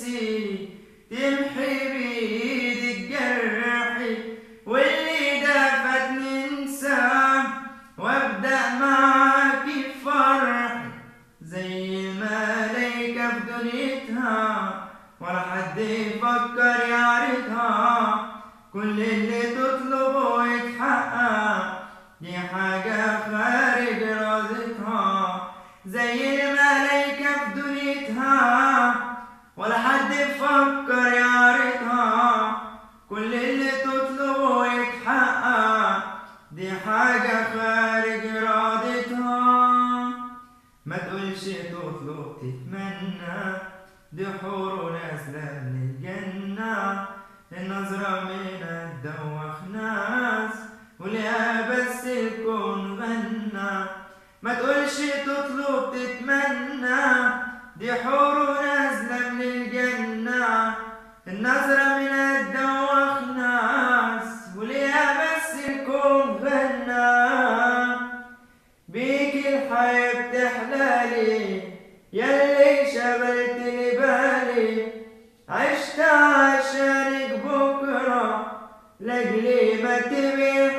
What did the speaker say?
تنسي تمحي بيدك جرحي واللي دافت ننساه وابدأ معاكي فرحي زي الملايكة في دنيتها ولا حد يفكر يعرضها كل اللي تطلبه يتحقق دي حاجة خارج إرادتها زي الملايكة في دنيتها ولا حد يفكر يعرضها كل اللي تطلبه يتحقق دي حاجة خارج إرادتها ما تقولش تطلب تتمنى دي حور نازلة من الجنة النظرة منها تدوخ ناس وليها بس الكون غنى ما تقولش تطلب تتمنى دي حور نازلة من الجنة النظرة منها تدوخ ناس وليها بس الكون غنى بيك الحياة بتحلالي ياللي شغلتني بالي عشت عشانك بكرة لاجلي ما تبي